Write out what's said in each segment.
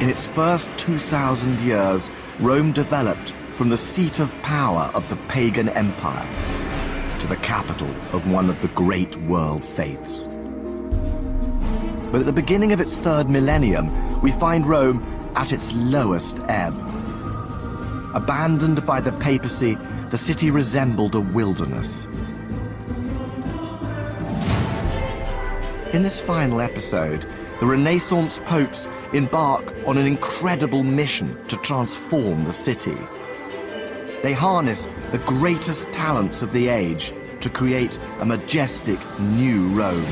In its first 2,000 years, Rome developed from the seat of power of the pagan empire to the capital of one of the great world faiths. But at the beginning of its third millennium, we find Rome at its lowest ebb. Abandoned by the papacy, the city resembled a wilderness. In this final episode, the Renaissance popes embark on an incredible mission to transform the city. They harness the greatest talents of the age to create a majestic new Rome.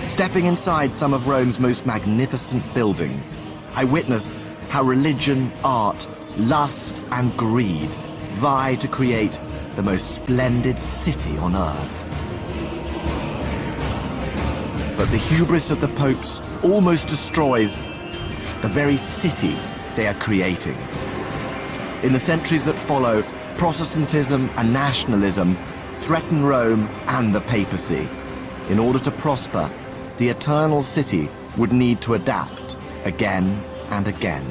Stepping inside some of Rome's most magnificent buildings, I witness how religion, art, lust, and greed vie to create the most splendid city on earth. But the hubris of the popes almost destroys the very city they are creating. In the centuries that follow, Protestantism and nationalism threaten Rome and the papacy. In order to prosper, the eternal city would need to adapt again and again.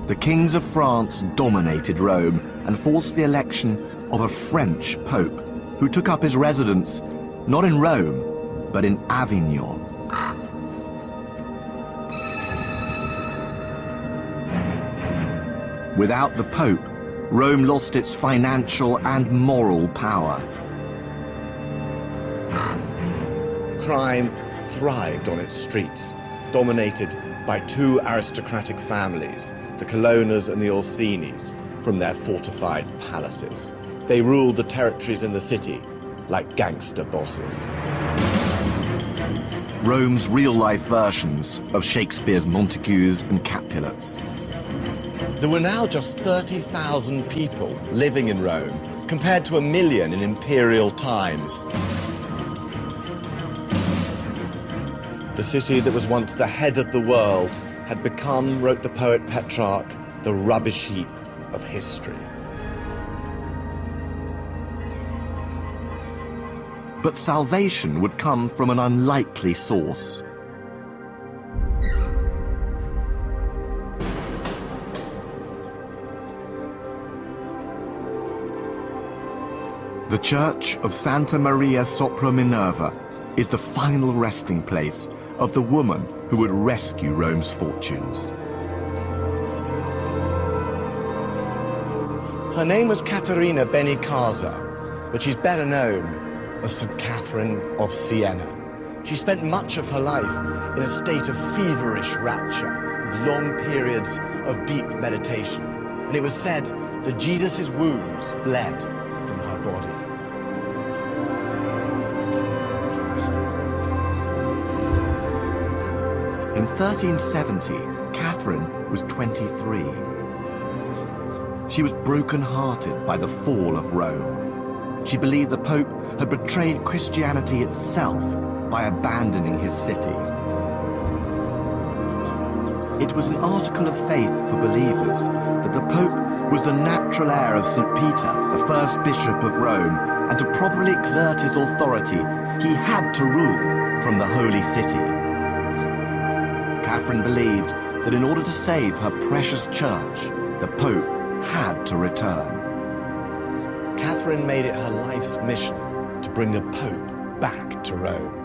The kings of France dominated Rome and forced the election of a French pope who took up his residence not in Rome, but in Avignon. Without the pope, Rome lost its financial and moral power. Crime thrived on its streets, dominated by two aristocratic families, the Colonnas and the Orsinis, from their fortified palaces. They ruled the territories in the city like gangster bosses. Rome's real-life versions of Shakespeare's Montagues and Capulets. There were now just 30,000 people living in Rome, compared to 1 million in imperial times. The city that was once the head of the world had become, wrote the poet Petrarch, the rubbish heap of history. But salvation would come from an unlikely source. The Church of Santa Maria sopra Minerva is the final resting place of the woman who would rescue Rome's fortunes. Her name was Caterina Benincasa, but she's better known as St. Catherine of Siena. She spent much of her life in a state of feverish rapture, with long periods of deep meditation. And it was said that Jesus' wounds bled from her body. In 1370, Catherine was 23. She was broken-hearted by the fall of Rome. She believed the Pope had betrayed Christianity itself by abandoning his city. It was an article of faith for believers that the Pope was the natural heir of St. Peter, the first bishop of Rome, and to properly exert his authority, he had to rule from the Holy City. Catherine believed that in order to save her precious church, the Pope had to return. Catherine made it her life's mission to bring the Pope back to Rome.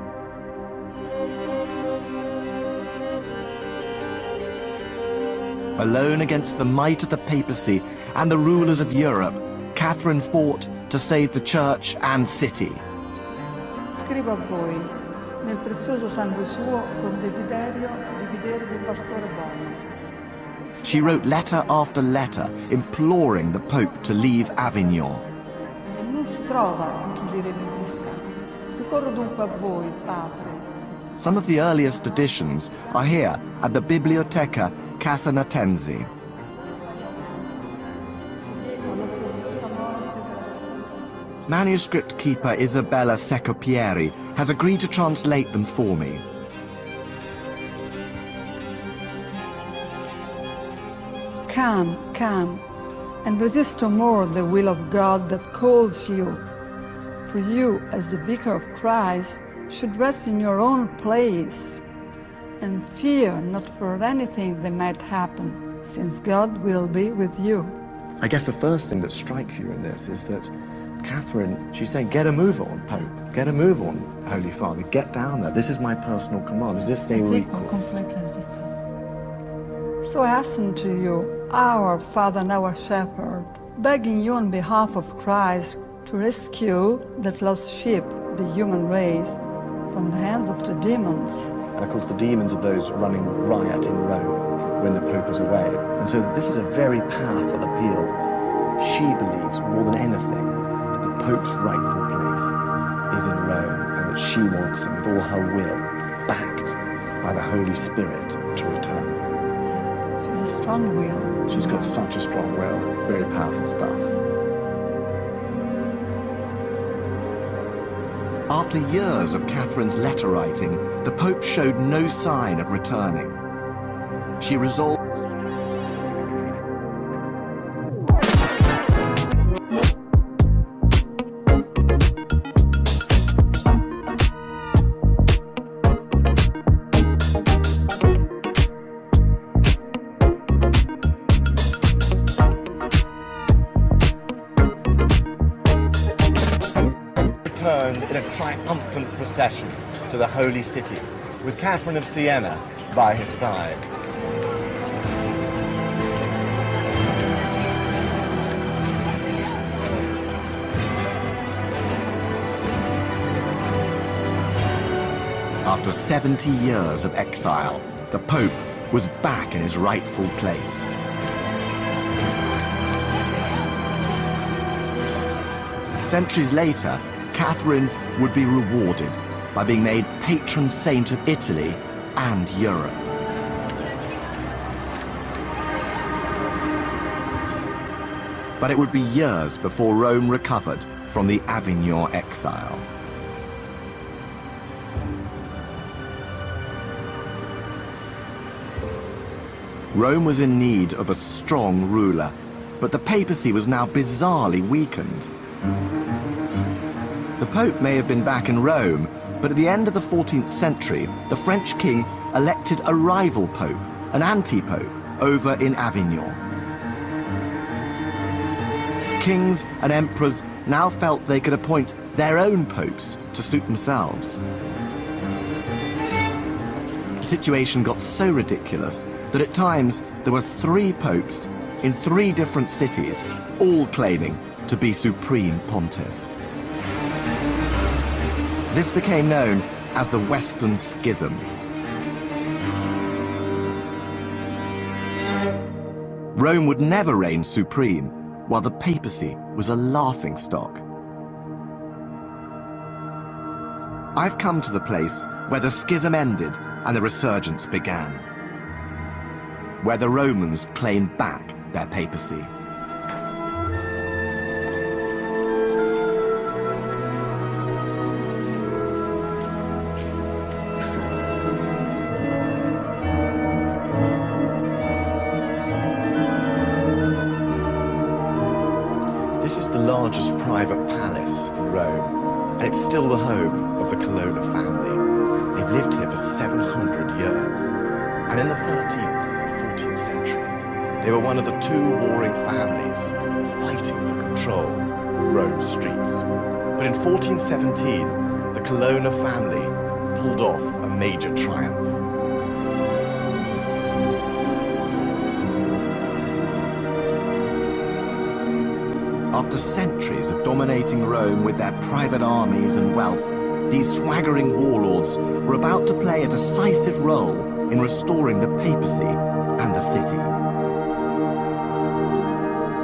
Alone against the might of the papacy and the rulers of Europe, Catherine fought to save the church and city. Scrivo a voi, nel prezioso sangue suo, con desiderio di vedervi pastore buono. She wrote letter after letter imploring the Pope to leave Avignon. E non si trova chi li rimedisca. Ricorro dunque a voi, Padre. Some of the earliest editions are here at the Biblioteca Casanatensi. Manuscript keeper Isabella Secopieri has agreed to translate them for me. Come, come, and resist no more the will of God that calls you. For you, as the vicar of Christ, should rest in your own place, and fear not for anything that might happen, since God will be with you. I guess the first thing that strikes you in this is that Catherine, she's saying, get a move on, Pope. Get a move on, Holy Father. Get down there. This is my personal command, as if they were equals. Completely as equal. So I hasten to you, our Father and our Shepherd, begging you on behalf of Christ to rescue that lost sheep, the human race, from the hands of the demons. And of course the demons are those running riot in Rome when the Pope is away. And so this is a very powerful appeal. She believes more than anything that the Pope's rightful place is in Rome and that she wants him with all her will, backed by the Holy Spirit, to return. She's a strong will. She's got such a strong will, very powerful stuff. After years of Catherine's letter writing, the Pope showed no sign of returning. She resolved in a triumphant procession to the Holy City, with Catherine of Siena by his side. After 70 years of exile, the Pope was back in his rightful place. Centuries later, Catherine would be rewarded by being made patron saint of Italy and Europe. But it would be years before Rome recovered from the Avignon exile. Rome was in need of a strong ruler, but the papacy was now bizarrely weakened. The Pope may have been back in Rome, but at the end of the 14th century, the French king elected a rival pope, an anti-pope, over in Avignon. Kings and emperors now felt they could appoint their own popes to suit themselves. The situation got so ridiculous that at times there were 3 popes in 3 different cities, all claiming to be supreme pontiff. This became known as the Western Schism. Rome would never reign supreme, while the papacy was a laughingstock. I've come to the place where the schism ended and the resurgence began, where the Romans claimed back their papacy. This is the largest private palace in Rome, and it's still the home of the Colonna family. They've lived here for 700 years, and in the 13th and 14th centuries, they were one of the two warring families fighting for control of Rome's streets. But in 1417, the Colonna family pulled off a major triumph. After centuries of dominating Rome with their private armies and wealth, these swaggering warlords were about to play a decisive role in restoring the papacy and the city.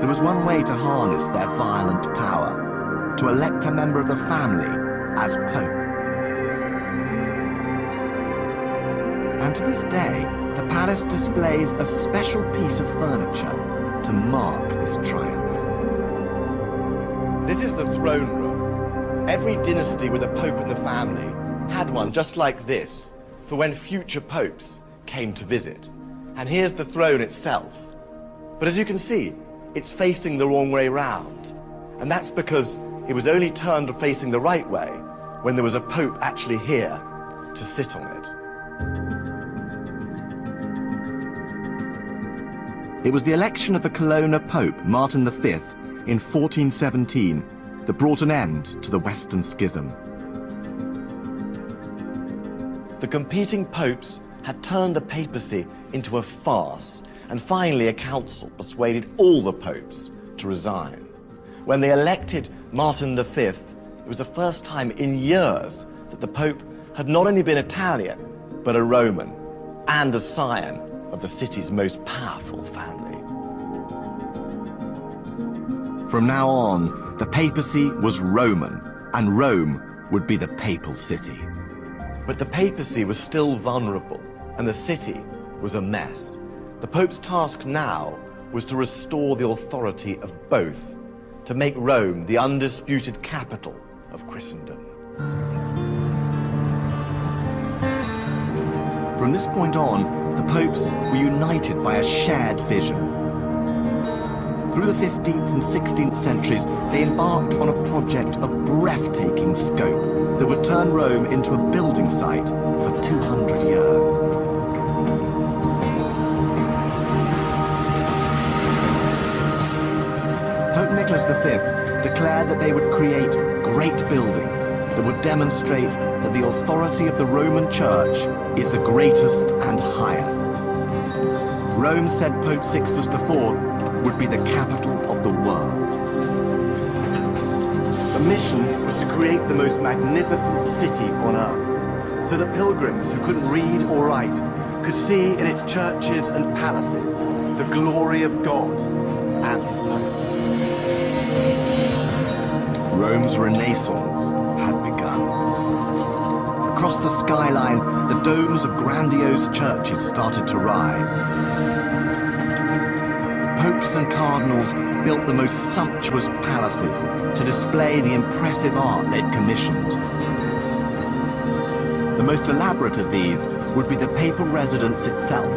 There was one way to harness their violent power: to elect a member of the family as Pope. And to this day, the palace displays a special piece of furniture to mark this triumph. This is the throne room. Every dynasty with a pope in the family had one just like this for when future popes came to visit. And here's the throne itself. But as you can see, it's facing the wrong way round. And that's because it was only turned facing the right way when there was a pope actually here to sit on it. It was the election of the Colonna Pope, Martin V, in 1417 that brought an end to the Western Schism. The competing popes had turned the papacy into a farce, and finally a council persuaded all the popes to resign. When they elected Martin V, it was the first time in years that the pope had not only been Italian, but a Roman, and a scion of the city's most powerful family. From now on, the papacy was Roman, and Rome would be the papal city. But the papacy was still vulnerable, and the city was a mess. The Pope's task now was to restore the authority of both, to make Rome the undisputed capital of Christendom. From this point on, the popes were united by a shared vision. Through the 15th and 16th centuries, they embarked on a project of breathtaking scope that would turn Rome into a building site for 200 years. Pope Nicholas V declared that they would create great buildings that would demonstrate that the authority of the Roman Church is the greatest and highest. Rome, said Pope Sixtus IV, would be the capital of the world. The mission was to create the most magnificent city on earth, so that pilgrims who couldn't read or write could see in its churches and palaces the glory of God and his popes. Rome's Renaissance had begun. Across the skyline, the domes of grandiose churches started to rise. Popes and cardinals built the most sumptuous palaces to display the impressive art they'd commissioned. The most elaborate of these would be the papal residence itself,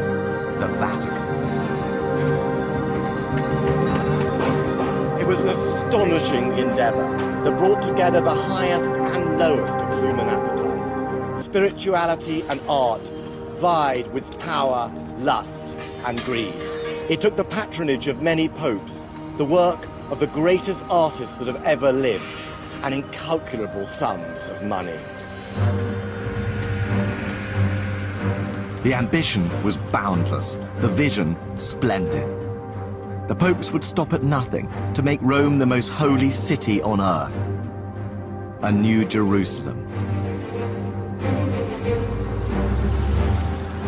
the Vatican. It was an astonishing endeavor that brought together the highest and lowest of human appetites. Spirituality and art vied with power, lust, and greed. It took the patronage of many popes, the work of the greatest artists that have ever lived, and incalculable sums of money. The ambition was boundless, the vision splendid. The popes would stop at nothing to make Rome the most holy city on earth, a new Jerusalem.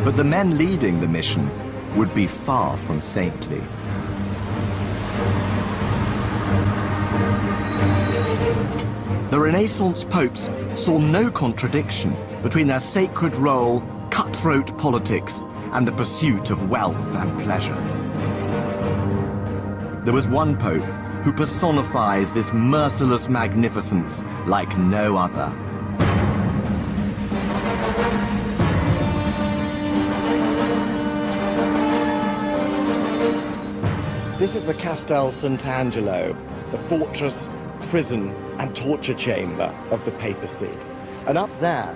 But the men leading the mission would be far from saintly. The Renaissance popes saw no contradiction between their sacred role, cutthroat politics, and the pursuit of wealth and pleasure. There was one pope who personifies this merciless magnificence like no other. This is the Castel Sant'Angelo, the fortress, prison, and torture chamber of the papacy. And up there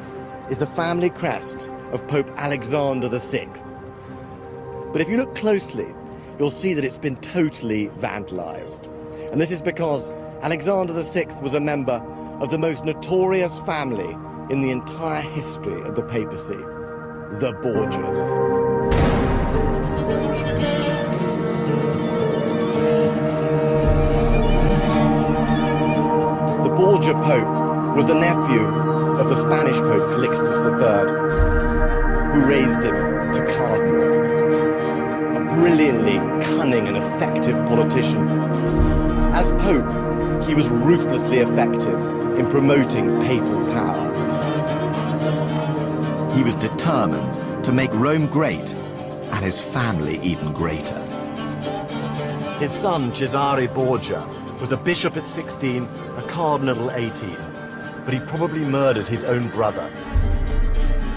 is the family crest of Pope Alexander VI. But if you look closely, you'll see that it's been totally vandalized. And this is because Alexander VI was a member of the most notorious family in the entire history of the papacy, the Borgias. The Borgia Pope was the nephew of the Spanish Pope Calixtus III, who raised him to cardinal. A brilliantly cunning and effective politician. As Pope, he was ruthlessly effective in promoting papal power. He was determined to make Rome great and his family even greater. His son, Cesare Borgia, was a bishop at 16, a cardinal at 18, but he probably murdered his own brother,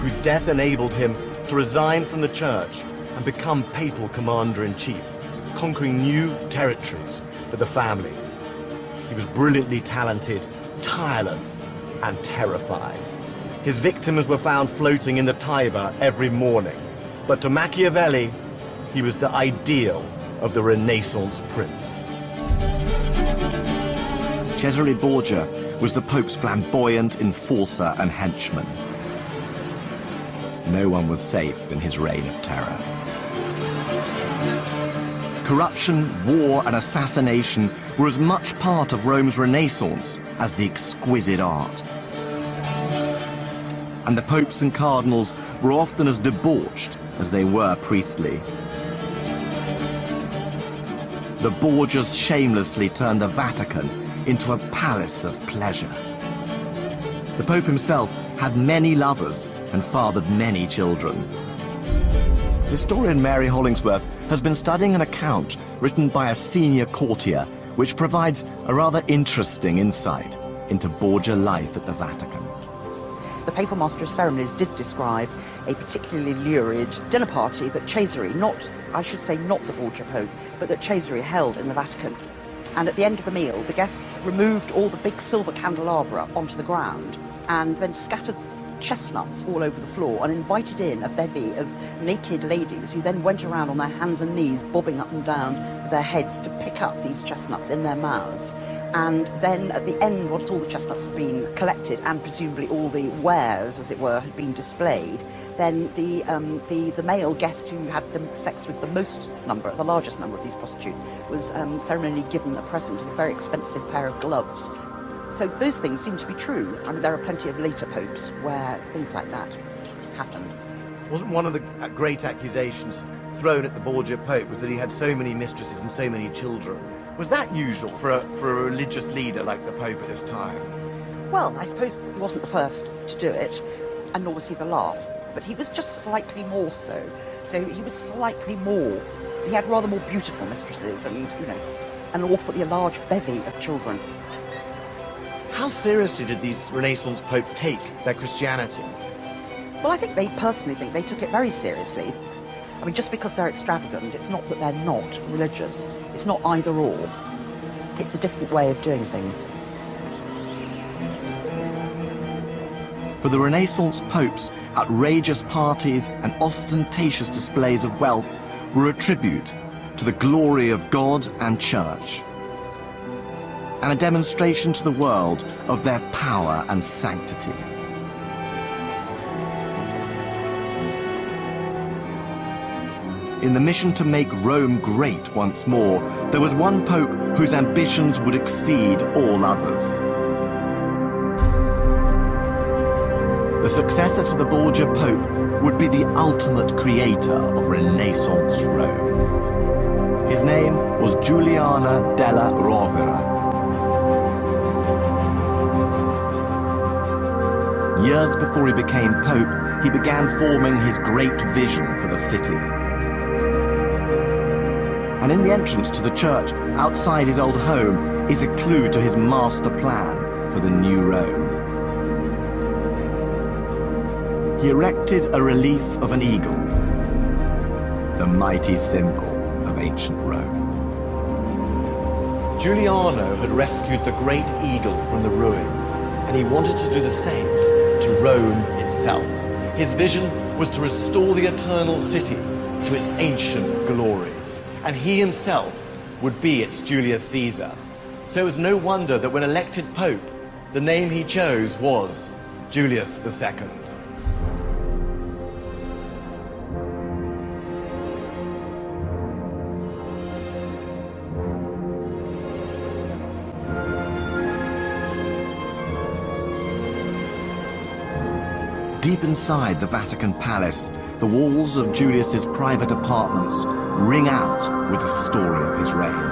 whose death enabled him to resign from the church and become papal commander-in-chief, conquering new territories for the family. He was brilliantly talented, tireless, and terrifying. His victims were found floating in the Tiber every morning, but to Machiavelli, he was the ideal of the Renaissance prince. Cesare Borgia was the Pope's flamboyant enforcer and henchman. No one was safe in his reign of terror. Corruption, war, and assassination were as much part of Rome's Renaissance as the exquisite art. And the popes and cardinals were often as debauched as they were priestly. The Borgias shamelessly turned the Vatican into a palace of pleasure. The Pope himself had many lovers and fathered many children. Historian Mary Hollingsworth has been studying an account written by a senior courtier which provides a rather interesting insight into Borgia life at the Vatican. The Papal Master of Ceremonies did describe a particularly lurid dinner party that Cesare, not the Borgia Pope, but that Cesare held in the Vatican. And at the end of the meal, the guests removed all the big silver candelabra onto the ground and then scattered chestnuts all over the floor and invited in a bevy of naked ladies who then went around on their hands and knees, bobbing up and down with their heads to pick up these chestnuts in their mouths. And then at the end, once all the chestnuts had been collected and presumably all the wares, as it were, had been displayed, then the male guest who had sex with the largest number of these prostitutes was ceremonially given a present of a very expensive pair of gloves. So those things seem to be true. I mean, there are plenty of later popes where things like that happened. Wasn't one of the great accusations thrown at the Borgia Pope was that he had so many mistresses and so many children? Was that usual for a religious leader like the Pope at this time? Well, I suppose he wasn't the first to do it, and nor was he the last, but he was just slightly more so. So he was slightly more, he had rather more beautiful mistresses and, an awfully large bevy of children. How seriously did these Renaissance popes take their Christianity? Well, I think they personally think they took it very seriously. I mean, just because they're extravagant, it's not that they're not religious. It's not either or. It's a different way of doing things. For the Renaissance popes, outrageous parties and ostentatious displays of wealth were a tribute to the glory of God and Church, and a demonstration to the world of their power and sanctity. In the mission to make Rome great once more, there was one pope whose ambitions would exceed all others. The successor to the Borgia Pope would be the ultimate creator of Renaissance Rome. His name was Giuliano della Rovere. years before he became Pope, he began forming his great vision for the city. And in the entrance to the church, outside his old home, is a clue to his master plan for the new Rome. He erected a relief of an eagle, the mighty symbol of ancient Rome. Giuliano had rescued the great eagle from the ruins, and he wanted to do the same to Rome itself. His vision was to restore the eternal city to its ancient glories, and he himself would be its Julius Caesar. So it was no wonder that when elected Pope, the name he chose was Julius II. Deep inside the Vatican Palace, the walls of Julius's private apartments ring out with the story of his reign.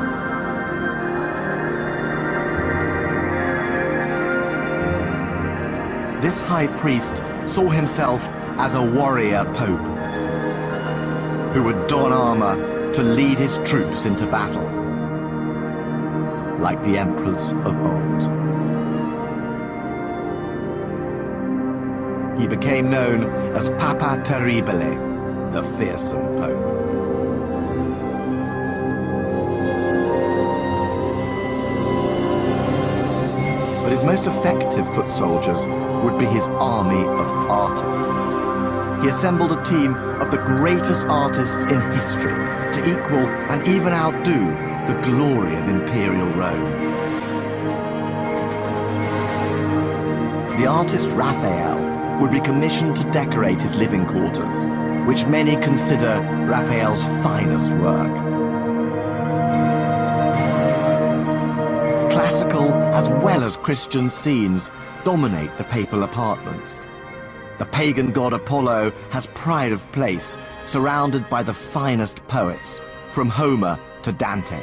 This high priest saw himself as a warrior pope who would don armor to lead his troops into battle, like the emperors of old. He became known as Papa Terribile, the fearsome pope. But his most effective foot soldiers would be his army of artists. He assembled a team of the greatest artists in history to equal and even outdo the glory of Imperial Rome. The artist Raphael would be commissioned to decorate his living quarters, which many consider Raphael's finest work. Classical as well as Christian scenes dominate the papal apartments. The pagan god Apollo has pride of place, surrounded by the finest poets, from Homer to Dante.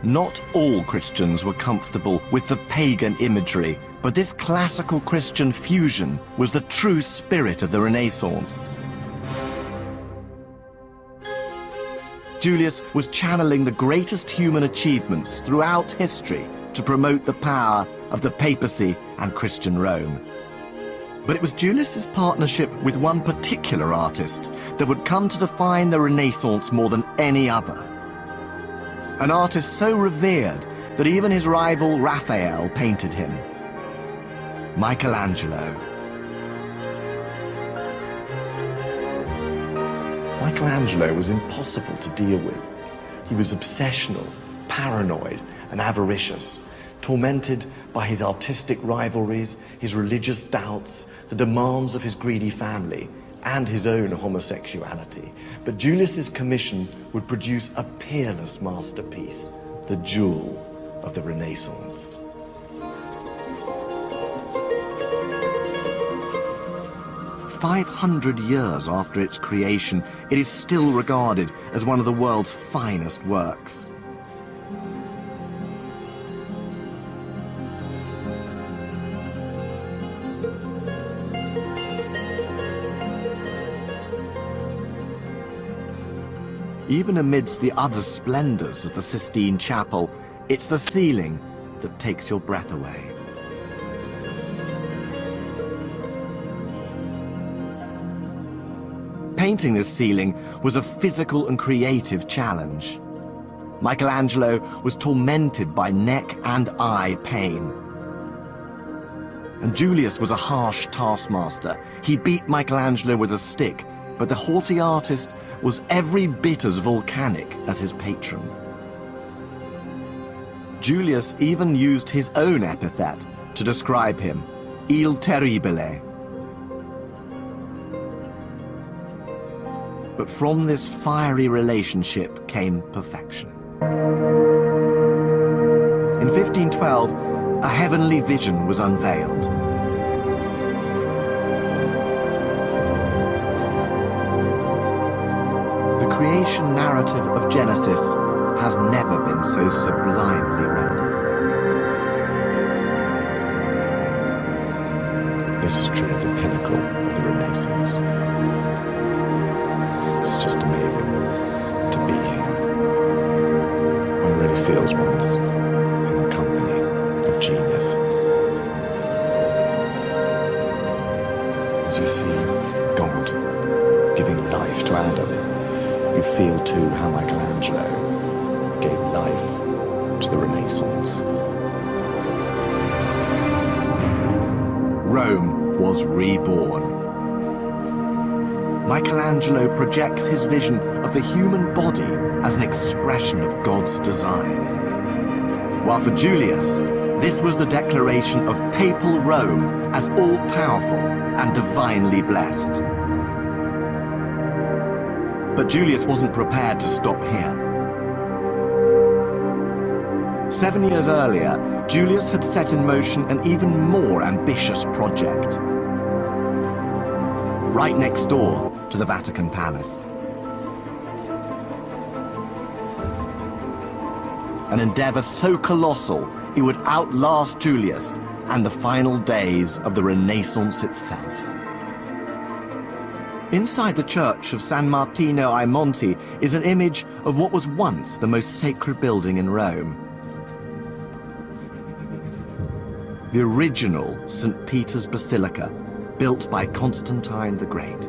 Not all Christians were comfortable with the pagan imagery, but this classical Christian fusion was the true spirit of the Renaissance. Julius was channeling the greatest human achievements throughout history to promote the power of the papacy and Christian Rome. But it was Julius's partnership with one particular artist that would come to define the Renaissance more than any other. An artist so revered that even his rival Raphael painted him. Michelangelo. Michelangelo was impossible to deal with. He was obsessional, paranoid, and avaricious, tormented by his artistic rivalries, his religious doubts, the demands of his greedy family, and his own homosexuality. But Julius's commission would produce a peerless masterpiece, the jewel of the Renaissance. "500 years after its creation, it is still regarded as one of the world's finest works. Even amidst the other splendors of the Sistine Chapel, it's the ceiling that takes your breath away. Painting this ceiling was a physical and creative challenge. Michelangelo was tormented by neck and eye pain. And Julius was a harsh taskmaster. He beat Michelangelo with a stick, but the haughty artist was every bit as volcanic as his patron. Julius even used his own epithet to describe him, Il Terribile. But from this fiery relationship came perfection. In 1512, a heavenly vision was unveiled. The creation narrative of Genesis has never been so sublimely rendered. history of the pinnacle of the Renaissance. It's just amazing to be here. One really feels one's in the company of genius. As you see God giving life to Adam, you feel too how Michelangelo gave life to the Renaissance. Rome was reborn. Michelangelo projects his vision of the human body as an expression of God's design. While for Julius, this was the declaration of papal Rome as all-powerful and divinely blessed. But Julius wasn't prepared to stop here. 7 years earlier, Julius had set in motion an even more ambitious project. Right next door to the Vatican Palace. An endeavor so colossal it would outlast Julius and the final days of the Renaissance itself. Inside the church of San Martino ai Monti is an image of what was once the most sacred building in Rome. The original St. Peter's Basilica, built by Constantine the Great.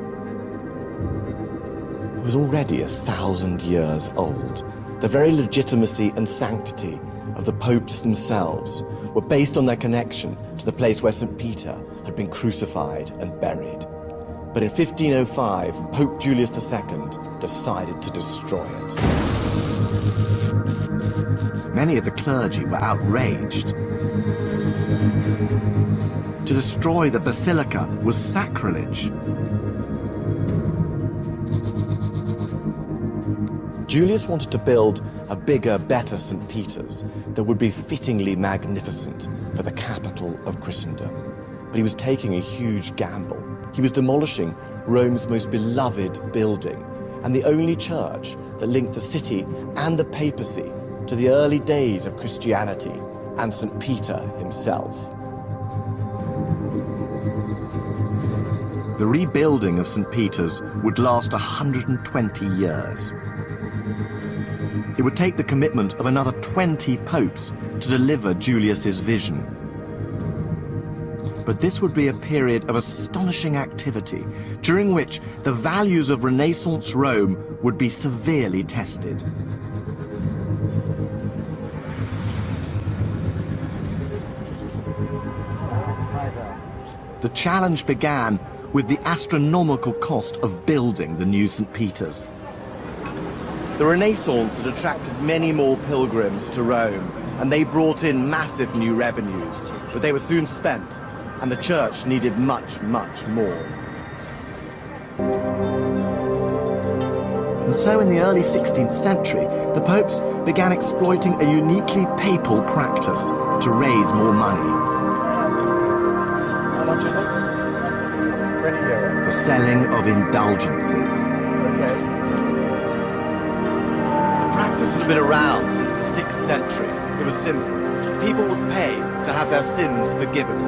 It was already 1,000 years old. The very legitimacy and sanctity of the popes themselves were based on their connection to the place where St. Peter had been crucified and buried. But in 1505, Pope Julius II decided to destroy it. Many of the clergy were outraged. To destroy the basilica was sacrilege. Julius wanted to build a bigger, better St. Peter's that would be fittingly magnificent for the capital of Christendom. But he was taking a huge gamble. He was demolishing Rome's most beloved building and the only church that linked the city and the papacy to the early days of Christianity and St. Peter himself. The rebuilding of St. Peter's would last 120 years. It would take the commitment of another 20 popes to deliver Julius's vision. But this would be a period of astonishing activity, during which the values of Renaissance Rome would be severely tested. The challenge began with the astronomical cost of building the new St. Peter's. The Renaissance had attracted many more pilgrims to Rome, and they brought in massive new revenues, but they were soon spent, and the church needed much, much more. And so in the early 16th century, the popes began exploiting a uniquely papal practice to raise more money. How much is it? €20. The selling of indulgences. Okay. The practice had been around since the 6th century. It was simple. People would pay to have their sins forgiven.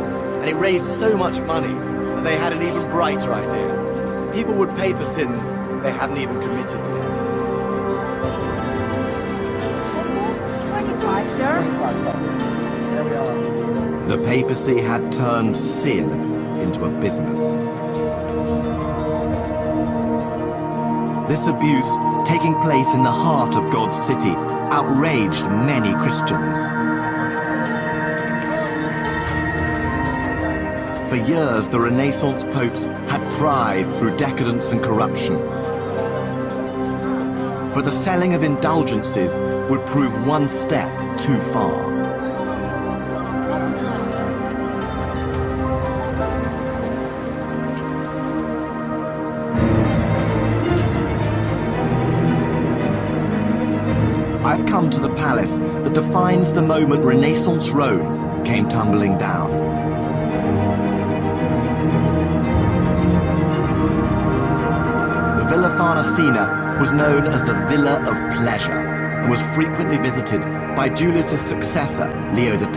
And it raised so much money that they had an even brighter idea. People would pay for sins they hadn't even committed yet. 25, sir. There we are. The papacy had turned sin into a business. This abuse, taking place in the heart of God's city, outraged many Christians. For years, the Renaissance popes had thrived through decadence and corruption. But the selling of indulgences would prove one step too far. I've come to the palace that defines the moment Renaissance Rome came tumbling down. The Villa Farnesina was known as the Villa of Pleasure and was frequently visited by Julius's successor, Leo X.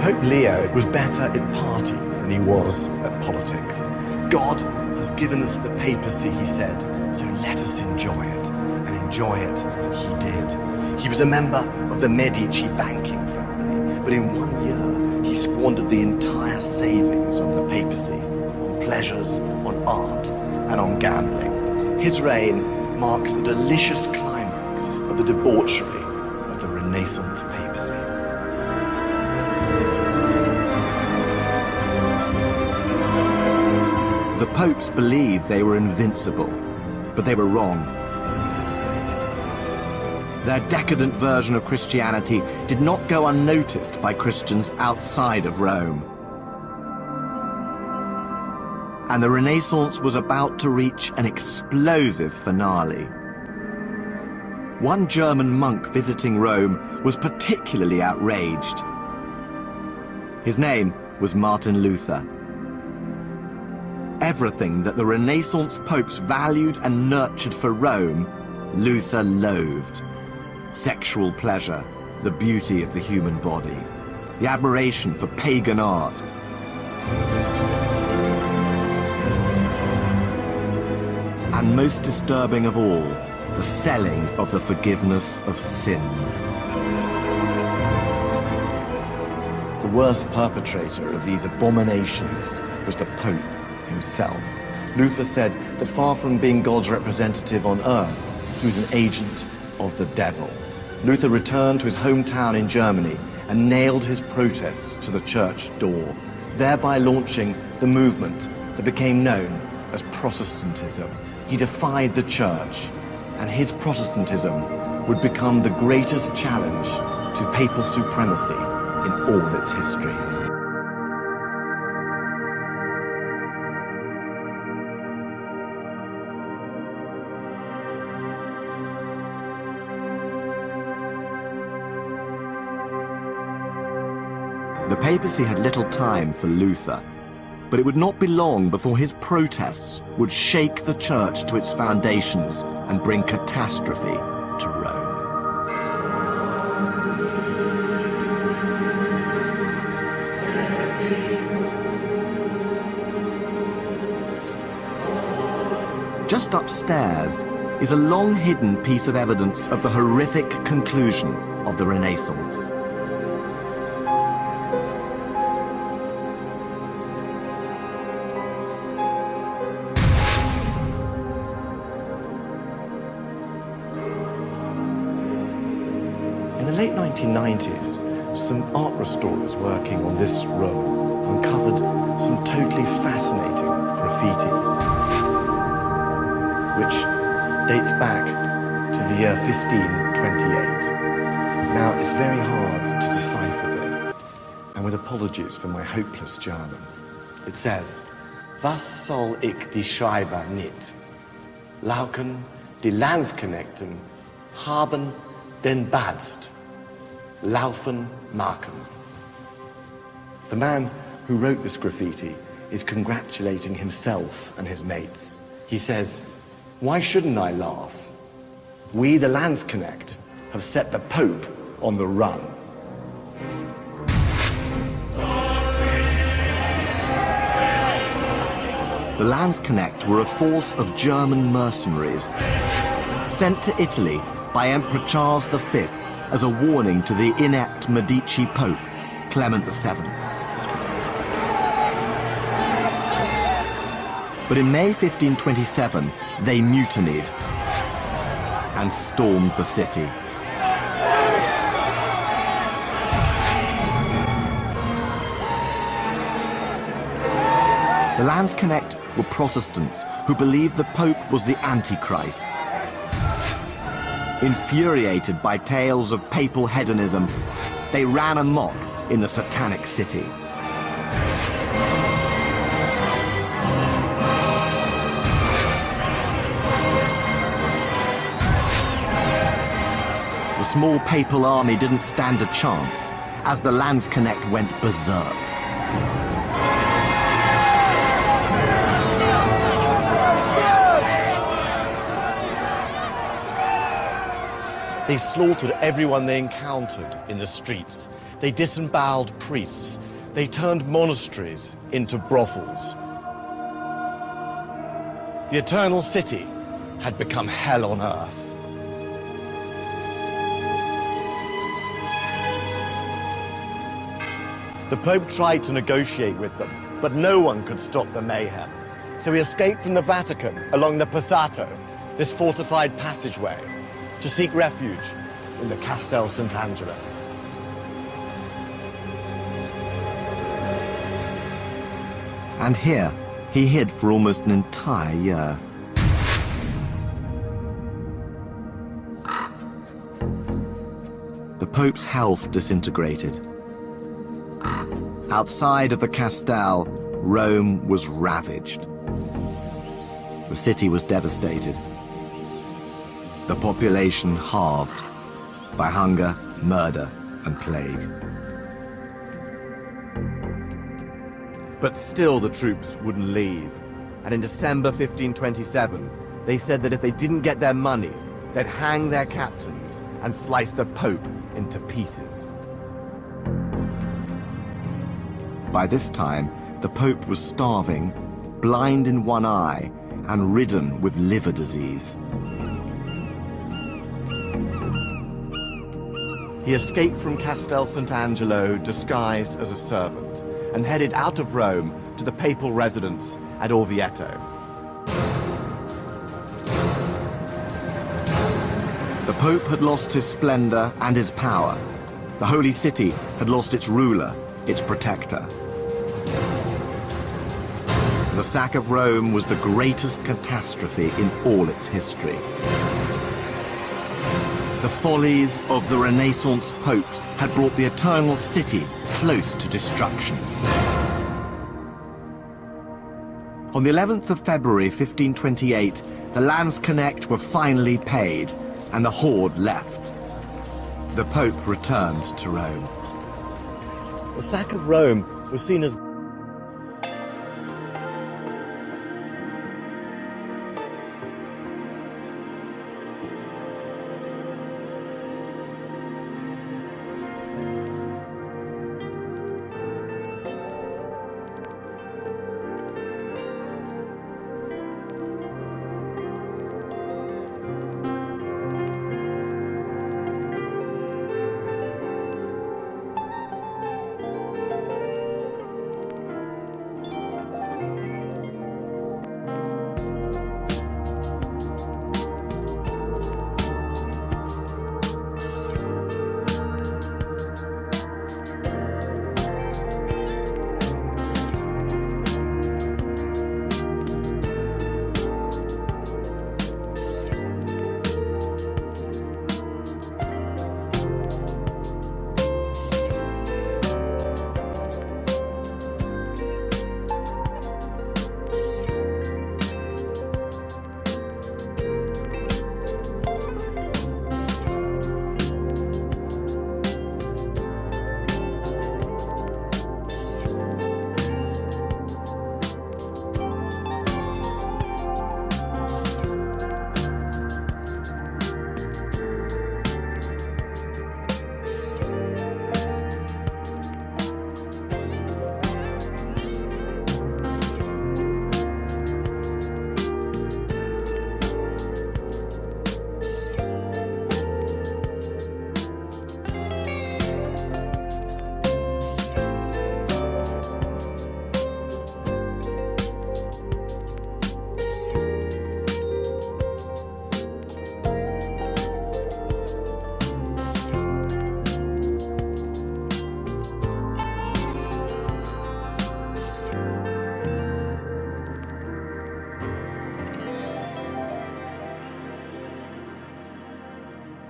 Pope Leo was better at parties than he was at politics. God has given us the papacy, he said, so let us enjoy it. And enjoy it he did. He was a member of the Medici banking family, but in 1 year he squandered the entire savings on the papacy, on pleasures, on art, and on gambling. His reign marks the delicious climax of the debauchery of the Renaissance papacy. The popes believed they were invincible, but they were wrong. Their decadent version of Christianity did not go unnoticed by Christians outside of Rome. And the Renaissance was about to reach an explosive finale. One German monk visiting Rome was particularly outraged. His name was Martin Luther. Everything that the Renaissance popes valued and nurtured for Rome, Luther loathed. Sexual pleasure, the beauty of the human body, the admiration for pagan art. And most disturbing of all, the selling of the forgiveness of sins. The worst perpetrator of these abominations was the Pope himself. Luther said that far from being God's representative on earth, he was an agent of the devil. Luther returned to his hometown in Germany and nailed his protests to the church door, thereby launching the movement that became known as Protestantism. He defied the church, and his Protestantism would become the greatest challenge to papal supremacy in all its history. The papacy had little time for Luther, but it would not be long before his protests would shake the church to its foundations and bring catastrophe to Rome. Just upstairs is a long-hidden piece of evidence of the horrific conclusion of the Renaissance. In the late 1990s, some art restorers working on this row uncovered some totally fascinating graffiti, which dates back to the year 1528. Now, it's very hard to decipher this, and with apologies for my hopeless German. It says, "Was soll ich die Schreiber nicht? Lauken, die Landsknechten haben den Badst. Laufen Marken." The man who wrote this graffiti is congratulating himself and his mates. He says, "Why shouldn't I laugh? We, the Landsknecht, have set the Pope on the run." The Landsknecht were a force of German mercenaries sent to Italy by Emperor Charles V as a warning to the inept Medici Pope, Clement VII. But in May 1527, they mutinied and stormed the city. The Landsknecht were Protestants who believed the Pope was the Antichrist. Infuriated by tales of papal hedonism, they ran amok in the Satanic City. The small papal army didn't stand a chance as the Landsknecht went berserk. They slaughtered everyone they encountered in the streets. They disemboweled priests. They turned monasteries into brothels. The Eternal City had become hell on earth. The Pope tried to negotiate with them, but no one could stop the mayhem. So he escaped from the Vatican along the Passato, this fortified passageway, to seek refuge in the Castel Sant'Angelo. And here, he hid for almost an entire year. The Pope's health disintegrated. Outside of the Castel, Rome was ravaged. The city was devastated. The population halved by hunger, murder, and plague. But still the troops wouldn't leave. And in December 1527, they said that if they didn't get their money, they'd hang their captains and slice the Pope into pieces. By this time, the Pope was starving, blind in one eye, and ridden with liver disease. He escaped from Castel Sant'Angelo disguised as a servant and headed out of Rome to the papal residence at Orvieto. The Pope had lost his splendor and his power. The Holy City had lost its ruler, its protector. The sack of Rome was the greatest catastrophe in all its history. The follies of the Renaissance popes had brought the Eternal City close to destruction. On the 11th of February 1528, the Landsknecht were finally paid, and the horde left. The Pope returned to Rome. The sack of Rome was seen as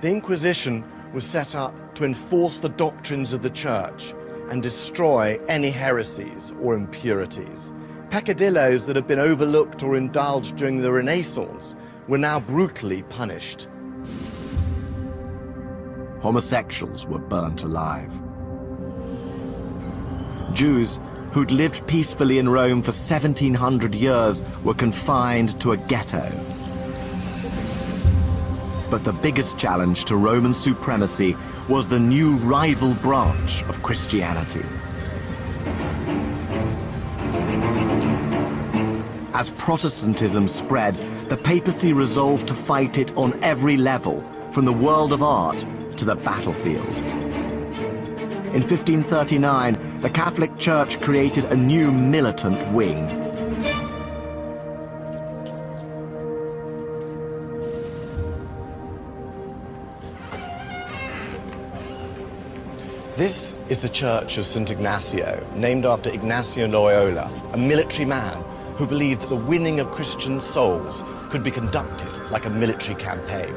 the Inquisition was set up to enforce the doctrines of the Church and destroy any heresies or impurities. Peccadillos that had been overlooked or indulged during the Renaissance were now brutally punished. Homosexuals were burnt alive. Jews who'd lived peacefully in Rome for 1700 years were confined to a ghetto. But the biggest challenge to Roman supremacy was the new rival branch of Christianity. As Protestantism spread, the papacy resolved to fight it on every level, from the world of art to the battlefield. In 1539, the Catholic Church created a new militant wing. This is the Church of St. Ignacio, named after Ignacio Loyola, a military man who believed that the winning of Christian souls could be conducted like a military campaign.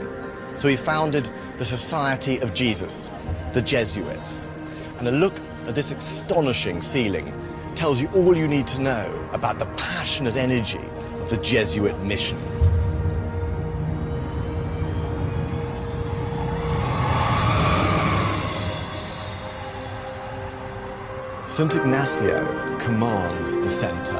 So he founded the Society of Jesus, the Jesuits. And a look at this astonishing ceiling tells you all you need to know about the passionate energy of the Jesuit mission. St. Ignacio commands the center,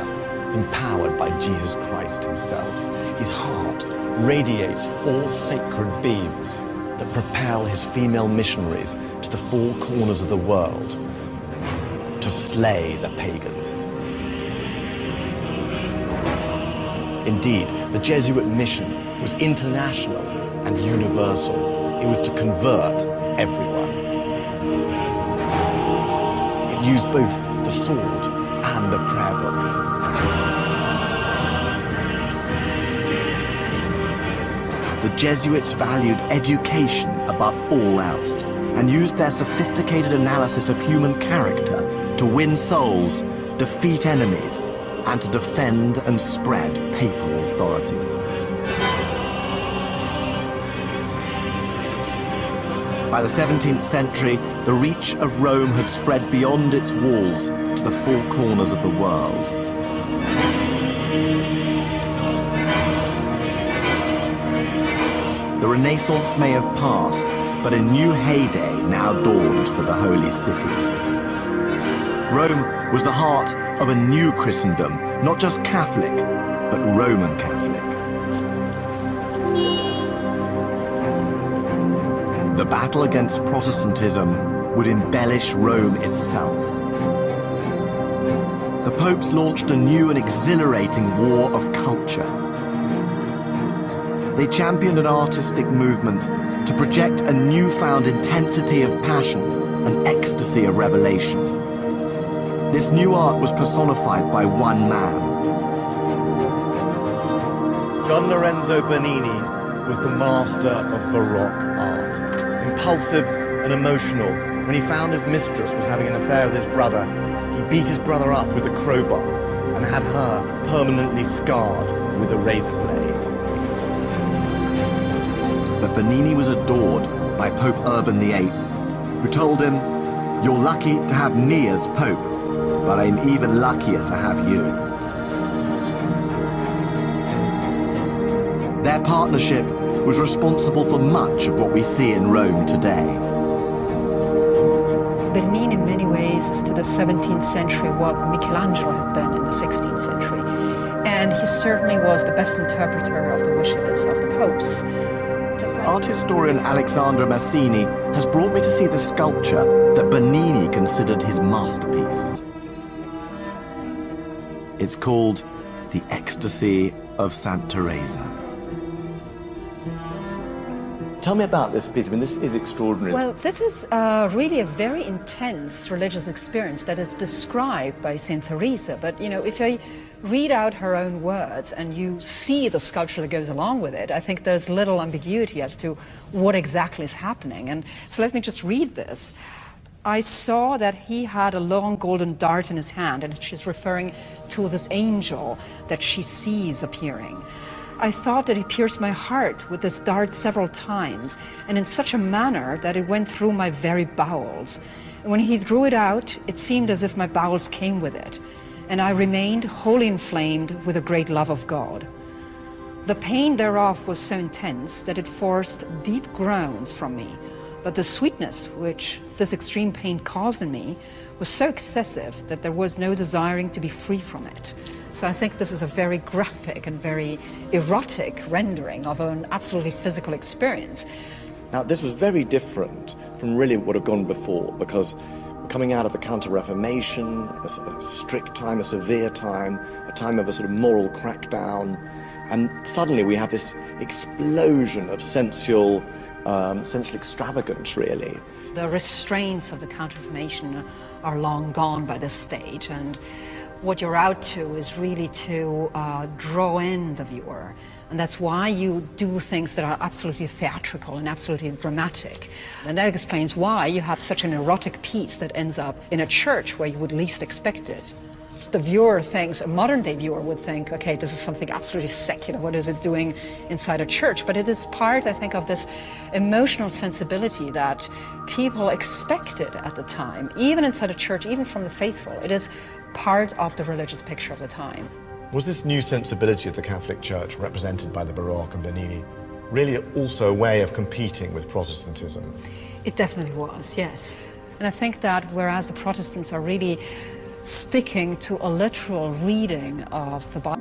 empowered by Jesus Christ himself. His heart radiates 4 sacred beams that propel his female missionaries to the 4 corners of the world to slay the pagans. Indeed, the Jesuit mission was international and universal. It was to convert everyone. It used both the sword and the prayer book. The Jesuits valued education above all else and used their sophisticated analysis of human character to win souls, defeat enemies, and to defend and spread papal authority. By the 17th century, the reach of Rome had spread beyond its walls to the 4 corners of the world. The Renaissance may have passed, but a new heyday now dawned for the Holy City. Rome was the heart of a new Christendom, not just Catholic, but Roman Catholic. The battle against Protestantism would embellish Rome itself. The popes launched a new and exhilarating war of culture. They championed an artistic movement to project a newfound intensity of passion and ecstasy of revelation. This new art was personified by one man. John Lorenzo Bernini was the master of Baroque art. Impulsive and emotional, when he found his mistress was having an affair with his brother, he beat his brother up with a crowbar and had her permanently scarred with a razor blade. But Bernini was adored by Pope Urban VIII, who told him, "You're lucky to have me as Pope, but I'm even luckier to have you." Their partnership was responsible for much of what we see in Rome today. Bernini in many ways is to the 17th century what Michelangelo had been in the 16th century. And he certainly was the best interpreter of the wishes of the popes. Art historian Alexandra Massini has brought me to see the sculpture that Bernini considered his masterpiece. It's called The Ecstasy of Saint Teresa. Tell me about this piece. I mean, this is extraordinary. Well, this is really a very intense religious experience that is described by Saint Teresa. But, you know, if I read out her own words and you see the sculpture that goes along with it, I think there's little ambiguity as to what exactly is happening. And so let me just read this. I saw that he had a long golden dart in his hand, and she's referring to this angel that she sees appearing. I thought that he pierced my heart with this dart several times, and in such a manner that it went through my very bowels. And when he drew it out, it seemed as if my bowels came with it, and I remained wholly inflamed with a great love of God. The pain thereof was so intense that it forced deep groans from me, But the sweetness which this extreme pain caused in me was so excessive that there was no desiring to be free from it. So I think this is a very graphic and very erotic rendering of an absolutely physical experience. Now, this was very different from really what had gone before, because we're coming out of the Counter-Reformation, a strict time, a severe time, a time of a sort of moral crackdown, and suddenly we have this explosion of sensual extravagance, really. The restraints of the Counter-Reformation are long gone by this stage, and what you're out to is really to draw in the viewer. And that's why you do things that are absolutely theatrical and absolutely dramatic. And that explains why you have such an erotic piece that ends up in a church where you would least expect it. The viewer thinks, a modern day viewer would think, okay, this is something absolutely secular, what is it doing inside a church? But it is part, I think, of this emotional sensibility that people expected at the time, even inside a church, even from the faithful. It is part of the religious picture of the time. Was this new sensibility of the Catholic Church, represented by the Baroque and Bernini, really also a way of competing with Protestantism? It definitely was, yes. And I think that whereas the Protestants are really sticking to a literal reading of the Bible,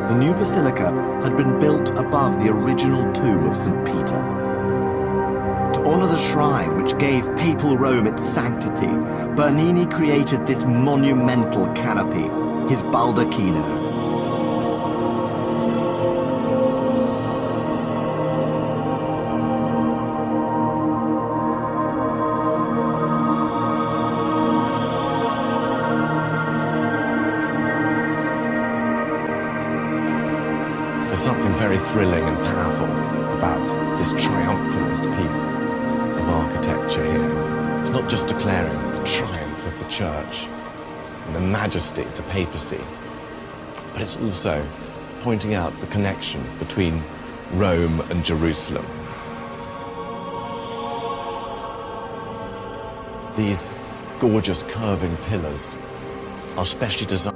The new basilica had been built above the original tomb of St. Peter. To honor the shrine which gave papal Rome its sanctity, Bernini created this monumental canopy, his baldacchino. There's something very thrilling and powerful about this triumphalist piece of architecture here. It's not just declaring the triumph of the church and the majesty of the papacy, but it's also pointing out the connection between Rome and Jerusalem. These gorgeous curving pillars are specially designed.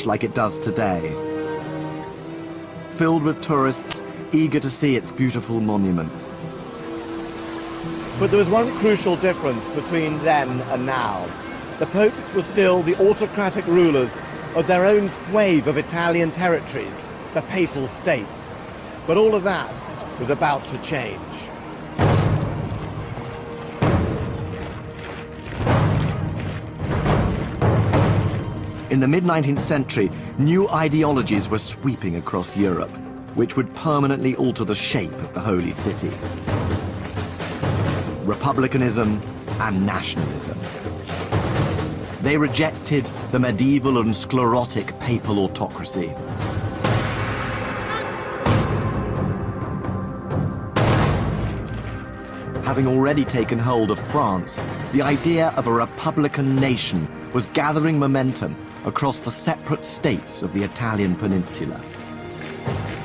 much like it does today, filled with tourists eager to see its beautiful monuments. But there was one crucial difference between then and now. The popes were still the autocratic rulers of their own swathe of Italian territories, the Papal States. But all of that was about to change. In the mid-19th century, new ideologies were sweeping across Europe, which would permanently alter the shape of the Holy City. Republicanism and nationalism. They rejected the medieval and sclerotic papal autocracy. Having already taken hold of France, the idea of a republican nation was gathering momentum across the separate states of the Italian peninsula.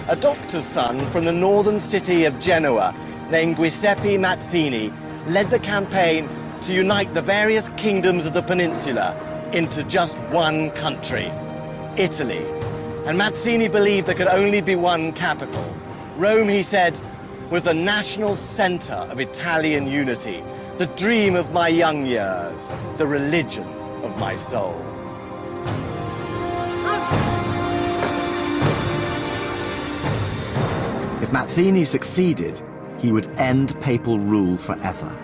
A doctor's son from the northern city of Genoa, named Giuseppe Mazzini, led the campaign to unite the various kingdoms of the peninsula into just one country, Italy. And Mazzini believed there could only be one capital. Rome, he said, was the national center of Italian unity, the dream of my young years, the religion of my soul. If Mazzini succeeded, he would end papal rule forever.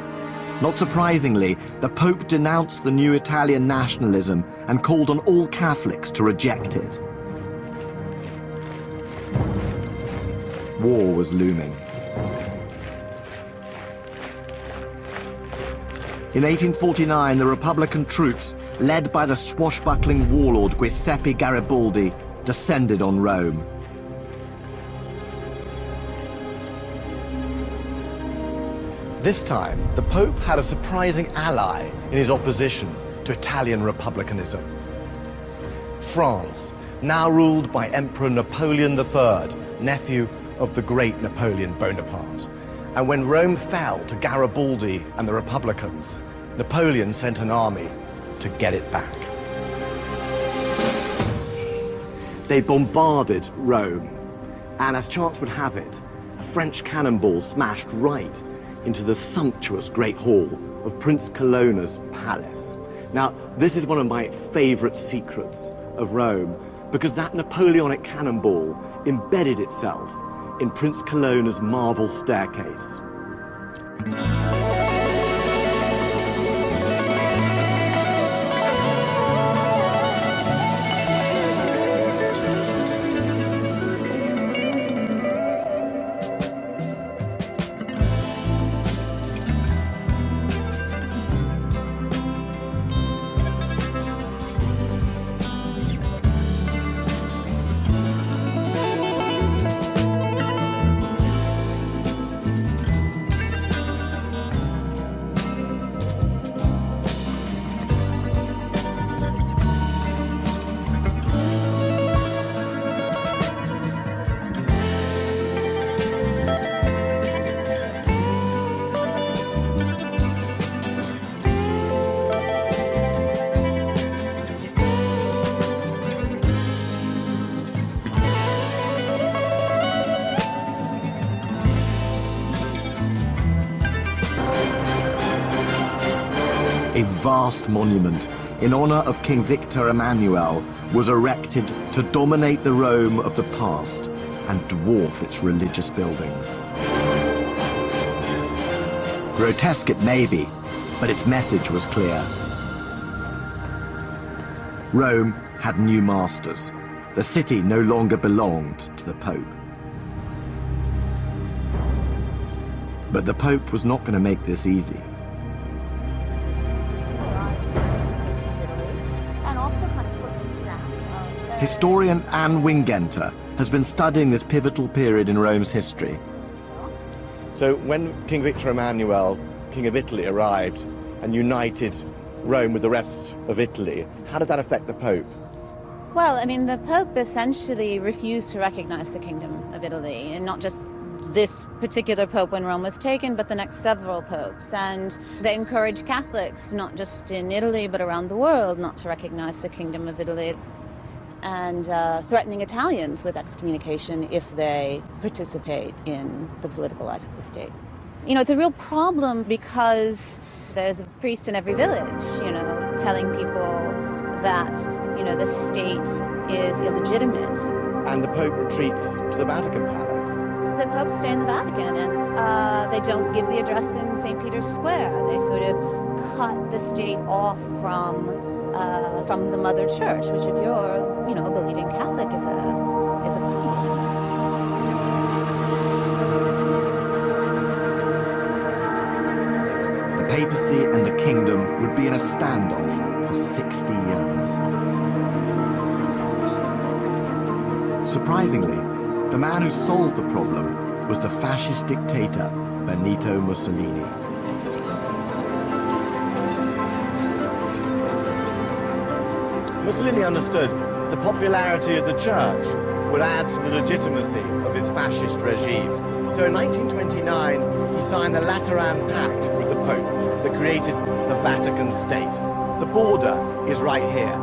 Not surprisingly, the Pope denounced the new Italian nationalism and called on all Catholics to reject it. War was looming. In 1849, the Republican troops, led by the swashbuckling warlord Giuseppe Garibaldi, descended on Rome. This time, the Pope had a surprising ally in his opposition to Italian republicanism. France, now ruled by Emperor Napoleon III, nephew of the great Napoleon Bonaparte. And when Rome fell to Garibaldi and the Republicans, Napoleon sent an army to get it back. They bombarded Rome, and as chance would have it, a French cannonball smashed right into the sumptuous Great Hall of Prince Colonna's palace. Now, this is one of my favorite secrets of Rome, because that Napoleonic cannonball embedded itself in Prince Colonna's marble staircase. A vast monument in honor of King Victor Emmanuel was erected to dominate the Rome of the past and dwarf its religious buildings. Grotesque it may be, but its message was clear. Rome had new masters. The city no longer belonged to the Pope. But the Pope was not going to make this easy. Historian Anne Wingenter has been studying this pivotal period in Rome's history. So when King Victor Emmanuel, King of Italy, arrived and united Rome with the rest of Italy, how did that affect the Pope? Well, I mean, the Pope essentially refused to recognize the Kingdom of Italy, and not just this particular Pope when Rome was taken, but the next several popes. And they encouraged Catholics, not just in Italy, but around the world, not to recognize the Kingdom of Italy. and threatening Italians with excommunication if they participate in the political life of the state. You know, it's a real problem because there's a priest in every village, you know, telling people that, you know, the state is illegitimate. And the Pope retreats to the Vatican Palace. The popes stay in the Vatican, and they don't give the address in St. Peter's Square. They sort of cut the state off from the mother church, which if you're, you know, a believing Catholic is a problem. The papacy and the kingdom would be in a standoff for 60 years. Surprisingly, the man who solved the problem was the fascist dictator Benito Mussolini. Mussolini understood the popularity of the church would add to the legitimacy of his fascist regime. So in 1929, he signed the Lateran Pact with the Pope that created the Vatican State. The border is right here.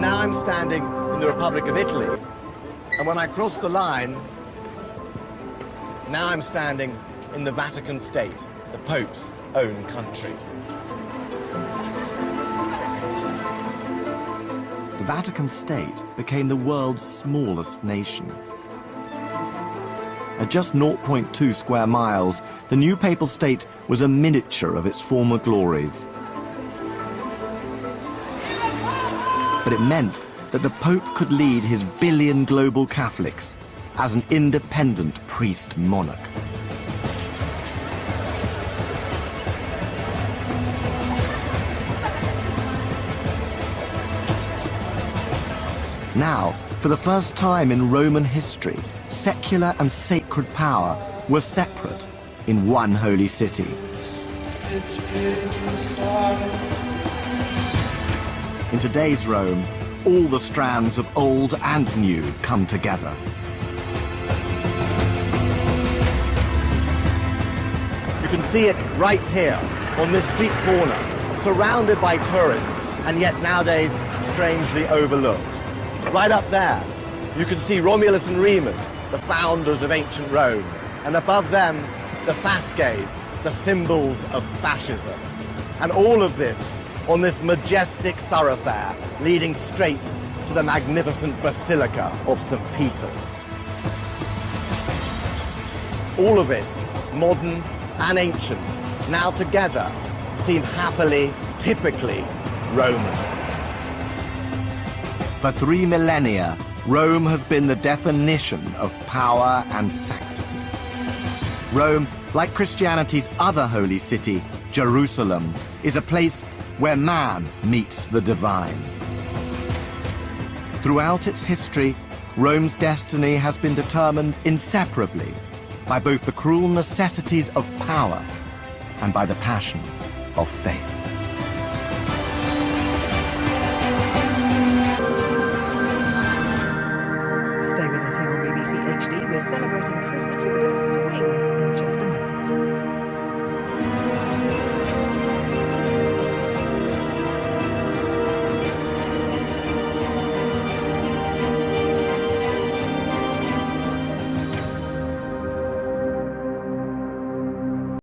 Now I'm standing in the Republic of Italy, and when I cross the line, now I'm standing in the Vatican State, the Pope's own country. The Vatican State became the world's smallest nation. At just 0.2 square miles, the new papal state was a miniature of its former glories. But it meant that the Pope could lead his billion global Catholics as an independent priest monarch. Now, for the first time in Roman history, secular and sacred power were separate in one holy city. In today's Rome, all the strands of old and new come together. You can see it right here on this street corner, surrounded by tourists, and yet nowadays strangely overlooked. Right up there, you can see Romulus and Remus, the founders of ancient Rome, and above them, the fasces, the symbols of fascism. And all of this on this majestic thoroughfare leading straight to the magnificent Basilica of St. Peter's. All of it, modern and ancient, now together seem happily, typically Roman. For 3 millennia, Rome has been the definition of power and sanctity. Rome, like Christianity's other holy city, Jerusalem, is a place where man meets the divine. Throughout its history, Rome's destiny has been determined inseparably by both the cruel necessities of power and by the passion of faith. Stay with us here on BBC HD. We're celebrating